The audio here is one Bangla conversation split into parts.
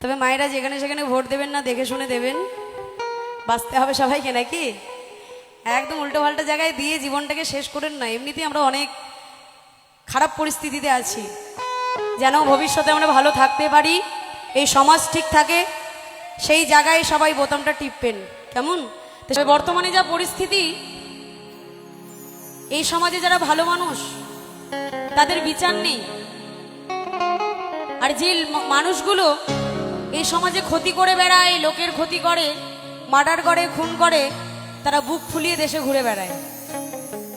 তবে মায়েরা যেখানে সেখানে ভোট দেবেন না, দেখে শুনে দেবেন, বাঁচতে হবে সবাইকে নাকি। একদম উল্টো পাল্টা জায়গায় দিয়ে জীবনটাকে শেষ করেন না। এমনিতেই আমরা অনেক খারাপ পরিস্থিতিতে আছি, যেন ভবিষ্যতে আমরা ভালো থাকতে পারি, এই সমাজ ঠিক থাকে, সেই জায়গায় সবাই বোতামটা টিপবেন, কেমন? বর্তমানে যা পরিস্থিতি, এই সমাজে যারা ভালো মানুষ তাদের বিচার নেই, আর যে মানুষগুলো এই সমাজে ক্ষতি করে বেড়ায়, লোকের ক্ষতি করে, মার্ডার করে, খুন করে, তারা বুক ফুলিয়ে দেশে ঘুরে বেড়ায়।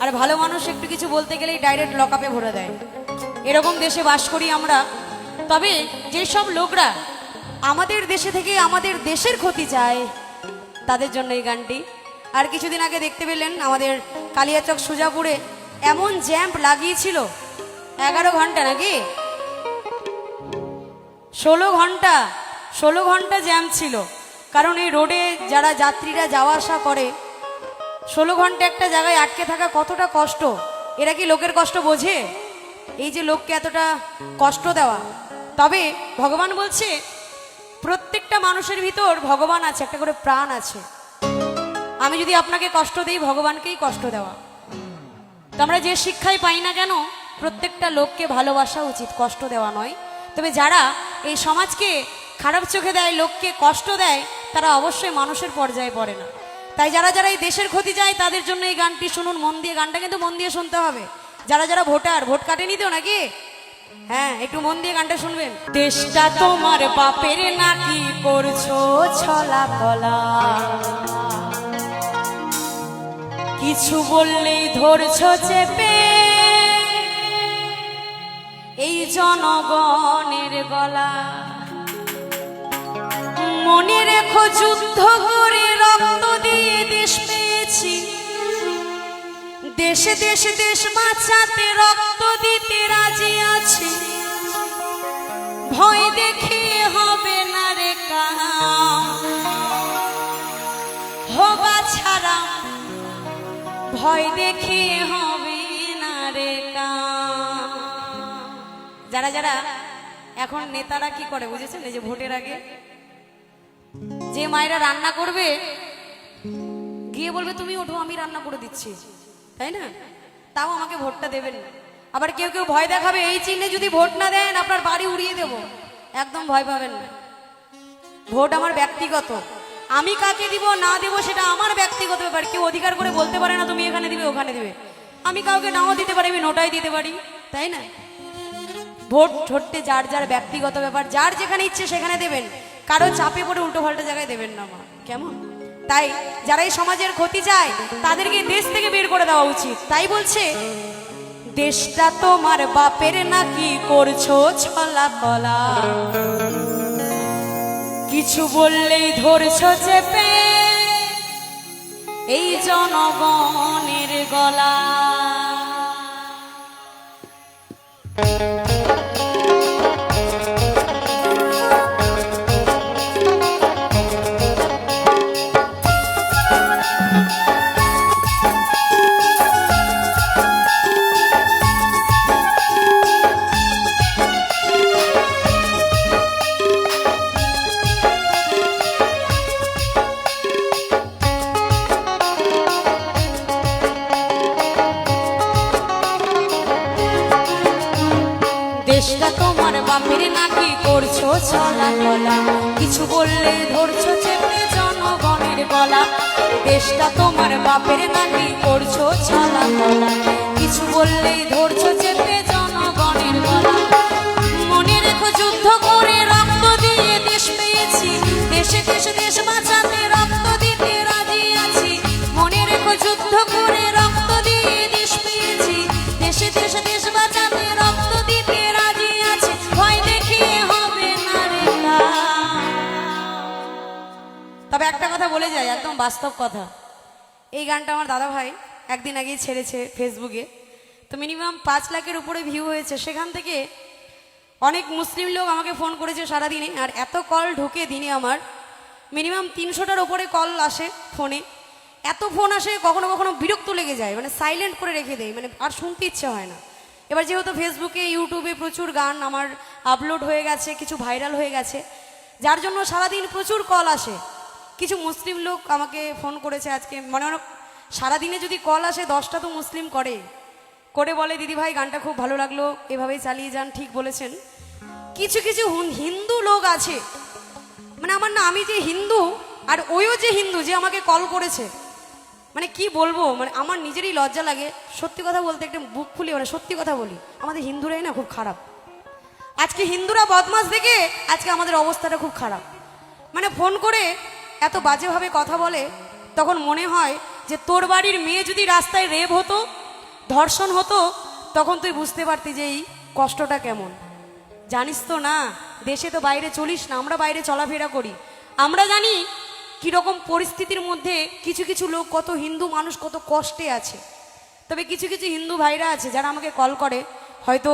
আর ভালো মানুষ একটু কিছু বলতে গেলেই ডাইরেক্ট লকআপে ভরে দেয়। এরকম দেশে বাস করি আমরা। তবে যেসব লোকরা আমাদের দেশে থেকে আমাদের দেশের ক্ষতি চায়, তাদের জন্য এই গানটি। আর কিছুদিন আগে দেখতে পেলেন আমাদের কালিয়াচক সুজাপুরে এমন জ্যাম্প লাগিয়েছিল, 11 ঘন্টা নাকি 16 ঘন্টা জ্যাম ছিল। কারণ এই রোডে যারা যাত্রীরা যাওয়া আসা করে, 16 ঘন্টা একটা জায়গায় আটকে থাকা কতটা কষ্ট। এরা কি লোকের কষ্ট বোঝে? এই যে লোককে এতটা কষ্ট দেওয়া। তবে ভগবান বলছে প্রত্যেকটা মানুষের ভিতর ভগবান আছে, একটা করে প্রাণ আছে। আমি যদি আপনাকে কষ্ট দিই, ভগবানকেই কষ্ট দেওয়া। তো আমরা যে শিক্ষাই পাই না কেন, প্রত্যেকটা লোককে ভালোবাসা উচিত, কষ্ট দেওয়া নয়। তবে যারা এই সমাজকে খারাপ চোখে দেয়, লোককে কষ্ট দেয়, তারা অবশ্যই মানুষের পর্যায়ে পড়ে না। তাই যারা যারা এই দেশের ক্ষতি চায়, তাদের জন্য এই গানটি শুনুন মন দিয়ে। গানটা কিন্তু মন দিয়ে শুনতে হবে। যারা যারা ভোটার, ভোট কাটেনি তো নাকি? হ্যাঁ, একটু মন দিয়ে গানটা শুনবেন। দেশটা তোমার বাপের নাকি, করছো ছলা কলা, কিছু বললেই ধরছো চেপে এই জনগণের গলা। মনে রেখো যুদ্ধ করে রক্ত দিয়ে দেশ পেয়েছি, দেশে দেশে দেশ বাঁচাতে রক্ত দিতে রাজি আছি। ভয় দেখে হবে না রে কাম, হবা ছাড়া ভয় দেখে হবে না রে কাম। যারা যারা এখন নেতারা কি করে বুঝেছেন? এই যে ভোটের আগে যে মায়েরা রান্না করবে, গিয়ে বলবে তুমি ওঠো, আমি রান্না করে দিচ্ছি, তাই না? তাও আমাকে ভোটটা দেবেন না। আবার কেউ কেউ ভয় দেখাবে, এই চিহ্নে যদি ভোট না দেন আপনার বাড়ি উড়িয়ে দেব। একদম ভয় পাবেন না। ভোট আমার ব্যক্তিগত, আমি কাকে দিব না দেব সেটা আমার ব্যক্তিগত ব্যাপার। কেউ অধিকার করে বলতে পারে না তুমি এখানে দিবে ওখানে দিবে। আমি কাউকে নাও দিতে পারি, আমি নোটাই দিতে পারি, তাই না? ভোট ছোট্টে যার যার ব্যক্তিগত ব্যাপার, যার যেখানে ইচ্ছে সেখানে দেবেন, কারো চাপে পড়ে উল্টো পাল্টা জায়গায় দেবেন না মা, কেমন? তাই যারা এই সমাজের ক্ষতি চায় তাদেরকে দেশ থেকে বের করে দেওয়া উচিত। তাই বলছে দেশটা তোমার বাপের নাকি, করছো ছলা কলা, কিছু বললেই ধরছো চেপে এই জনগণের গলা। দেশটা তোমার বাপের নাকি, করছো ছলা কলা, কিছু বললে ধরছো চেপে জনগণের গলা। দেশটা তোমার বাপের নাকি, করছো ছলা কলা, কিছু বললেই ধরছো চেপে জনগণের গলা। মনে রেখো যুদ্ধ করে রক্ত দিয়ে দেশ পেয়েছি, দেশে দেশে দেশ বাঁচাতে রক্ত দিতে রাজি আছি। মনে রেখো যুদ্ধ করে রক্ত দিয়ে দেশ পেয়েছি, দেশে দেশে দেশ বাঁচাতে রক্ত দিতে রাজি আছি। ভয় দেখিয়ে হবে না রে কাম। তবে একটা কথা বলে যাই, একদম বাস্তব কথা। এই গানটা আমার দাদা ভাই একদিন আগেই ছেড়েছে ফেসবুকে, তো মিনিমাম 5 লাখের উপরে ভিউ হয়েছে। সেখান থেকে অনেক মুসলিম লোক আমাকে ফোন করেছে সারাদিনে, আর এত কল ঢোকে দিনে আমার মিনিমাম 300টার ওপরে কল আসে ফোনে। এত ফোন আসে, কখনো কখনো বিরক্ত লেগে যায়, মানে সাইলেন্ট করে রেখে দেয়, মানে আর শুনতে ইচ্ছে হয় না। এবার যেহেতু ফেসবুকে ইউটিউবে প্রচুর গান আমার আপলোড হয়ে গেছে, কিছু ভাইরাল হয়ে গেছে, যার জন্য সারাদিন প্রচুর কল আসে। কিছু মুসলিম লোক আমাকে ফোন করেছে আজকে, মনে হয় সারাদিনে যদি কল আসে 10টা তো মুসলিম করে বলে দিদি ভাই গানটা খুব ভালো লাগলো, এভাবেই চালিয়ে যান। ঠিক বলেছেন। কিছু কিছু হিন্দু লোক আছে, মানে আমার না, আমি যে হিন্দু আর ওইও যে হিন্দু যে আমাকে কল করেছে, মানে কি বলবো, মানে আমার নিজেরই লজ্জা লাগে সত্যি কথা বলতে, একটা বুক ফুলিয়ে, মানে সত্যি কথা বলি, আমাদের হিন্দুরাই না খুব খারাপ। আজকে হিন্দুরা বদমাস দেখে আজকে আমাদের অবস্থাটা খুব খারাপ। মানে ফোন করে এত বাজেভাবে কথা বলে, তখন মনে হয় যে তোর বাড়ির মেয়ে যদি রাস্তায় রেপ হতো, ধর্ষণ হতো, তখন তুই বুঝতে পারতি যে এই কষ্টটা কেমন। জানিস তো না, দেশে তো বাইরে চলিস না, আমরা বাইরে চলাফেরা করি, আমরা জানি কীরকম পরিস্থিতির মধ্যে কিছু কিছু লোক, কত হিন্দু মানুষ কত কষ্টে আছে। তবে কিছু কিছু হিন্দু ভাইরা আছে যারা আমাকে কল করে, হয়তো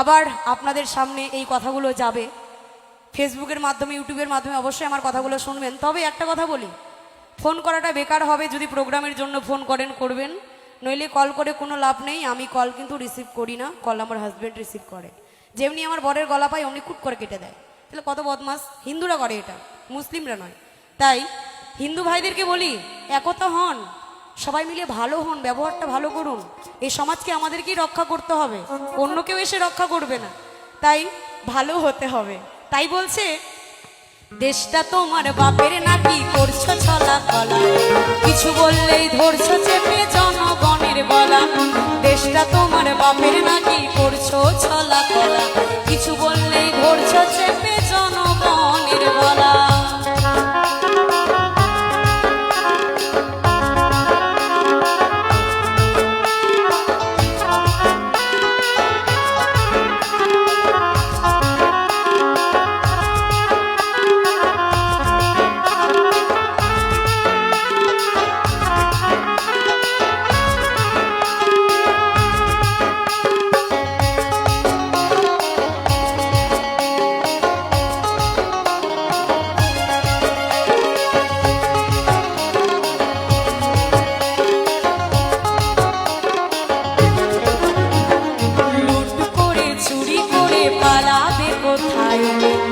আবার আপনাদের সামনে এই কথাগুলো যাবে ফেসবুকের মাধ্যমে, ইউটিউবের মাধ্যমে, অবশ্যই আমার কথাগুলো শুনবেন। তবে একটা কথা বলি, ফোন করাটা বেকার হবে। যদি প্রোগ্রামের জন্য ফোন করেন করবেন, নইলে কল করে কোনো লাভ নেই। আমি কল কিন্তু রিসিভ করি না, কল আমার হাজব্যান্ড রিসিভ করে। যেমনি আমার বরের গলা পাই অমনি কুট করে কেটে দেয়। তাহলে কত বদমাস, হিন্দুরা করে এটা, মুসলিমরা নয়। তাই হিন্দু ভাইদেরকে বলি, একতা হন, সবাই মিলে ভালো হন, ব্যবহারটা ভালো করুন। এই সমাজকে আমাদেরকেই রক্ষা করতে হবে, অন্য কেউ এসে রক্ষা করবে না। তাই ভালো হতে হবে। তাই বলছে, দেশটা তোমার বাপের নাকি, করছো ছলা কলা, কিছু বললেই ধরছো চেপে জনগণের গলা। দেশটা তোমার বাপের নাকি, করছো ছলা কলা, কিছু বললেই ধরছো চেপে জনগণের গলা।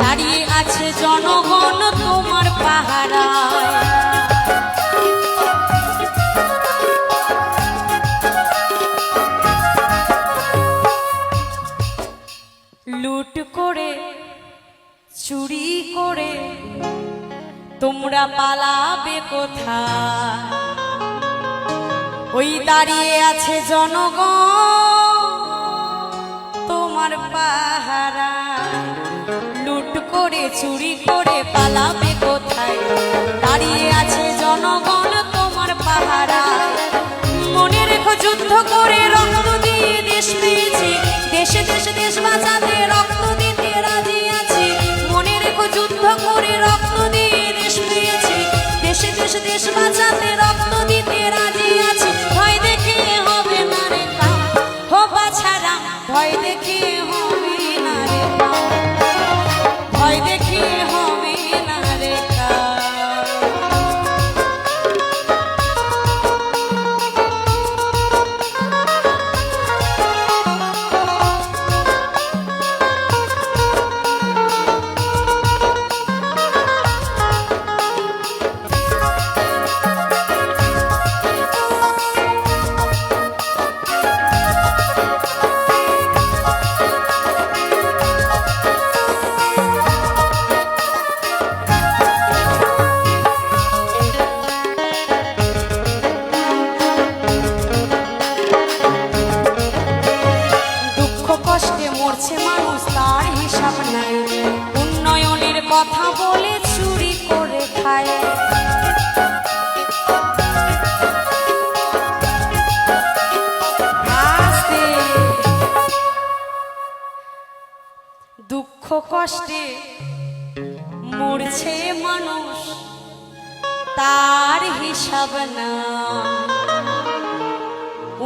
দাঁড়িয়ে আছে জনগণ তোমার পাহারায়, লুট করে চুরি করে তোমরা পালাবে কোথায়? ওই দাঁড়িয়ে আছে জনগণ তোমার পাহারায়, লুট করে চুরি করে পালাবে কোথায়? দাঁড়িয়ে আছে জনগণ তোমার পাহারায়। মনে রেখো যুদ্ধ করে রক্ত দিয়ে দেশ পেয়েছি, দেশে দেশে দেশ বাঁচাতে রক্ত দিতে রাজি আছি। মনে রেখো যুদ্ধ করে রক্ত দিয়ে দেশ পেয়েছি, দেশে দেশে দেশ বাঁচাতে রক্ত দিতে রাজি আছি। ভয় দেখে হবে না রে কাম, হো বাছারা ভয় দেখে হবে না রে কাম, ভয় দেখে হবে না রে কাম। কষ্টে মরছে মানুষ, তার হিসাব নাই। উন্নয়নের কথা বলে চুরি করে খায়। দুঃখ কষ্টে মরছে মানুষ, তার হিসাব না।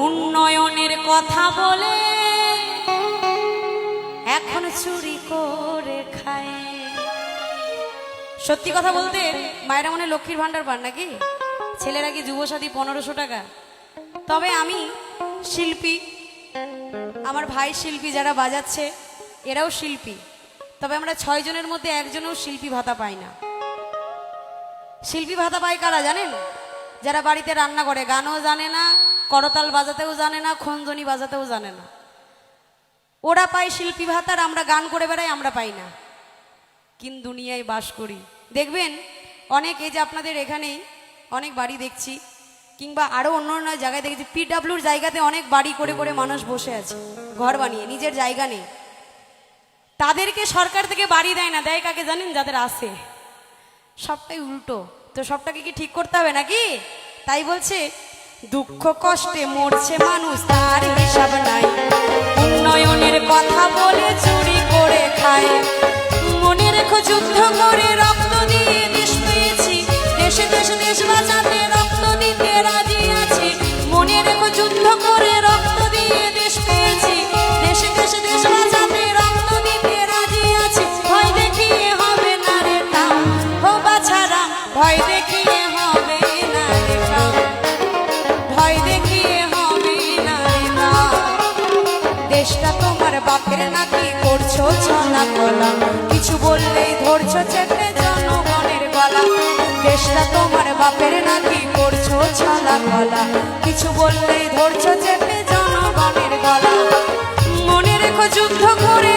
উন্নয়নের কথা বলে এখন চুরি করে খায়। সত্যি কথা বলতে মায়েরা মনে লক্ষ্মীর ভান্ডার পান নাকি? ছেলেরা কি যুবসাথী 1500 টাকা? তবে আমি শিল্পী, আমার ভাই শিল্পী, যারা বাজাচ্ছে এরাও শিল্পী। তবে আমরা 6 জনের মধ্যে একজনও শিল্পী ভাতা পাই না। শিল্পী ভাতা পায় কারা জানেন? যারা বাড়িতে রান্না করে, গানও জানে না, করতাল বাজাতেও জানে না, খঞ্জনি বাজাতেও জানে না, ওরা পায় শিল্পী ভাতা। আর আমরা গান করে বেড়াই, আমরা পাই না। কিন দুনিয়ায় বাস করি। দেখবেন অনেক, এই যে আপনাদের এখানেই অনেক বাড়ি দেখছি, কিংবা আরও অন্য অন্য জায়গায় দেখেছি, পিডাব্লিউর জায়গাতে অনেক বাড়ি করে করে মানুষ বসে আছে, ঘর বানিয়ে, নিজের জায়গা নেই। তাদেরকে সরকার থেকে বাড়ি দেয় না, দেয় কাকে জানেন? যাদের আছে। সবটাই উল্টো। তো সবটাকে কি ঠিক করতে হবে নাকি? তাই বলছে, দুঃখ কষ্টে মরছে মানুষ, তার হিসাব নাই। উন্নয়নের কথা বলে চুরি করে খায়। মনে রেখো, যুদ্ধ করে রক্ত দিয়ে দেশ পেয়েছি, দেশে দেশে দেশ বাঁচাতে রক্ত দিতে রাজি আছি। মনে রেখো, যুদ্ধ করে রক্ত দিয়ে দেশ পেয়েছি, দেশে দেশে দেশ বাঁচাতে রক্ত দিতে রাজি আছি। ভয় দেখিয়ে হবে না রে কাম, ও বাছারা, ভয় দেখিয়ে হবে না রে কাম, ভয় দেখিয়ে হবে না রে কাম। দেশটা তোমার বাপের নাকি, করছো ছলা কলা, কিছু বললেই ধরছো চেপে জনগণের গলা। দেশটা তোমার বাপের নাকি, করছো ছলা কলা, কিছু বললেই ধরছো চেপে জনগণের গলা। মনে রেখো, যুদ্ধ করে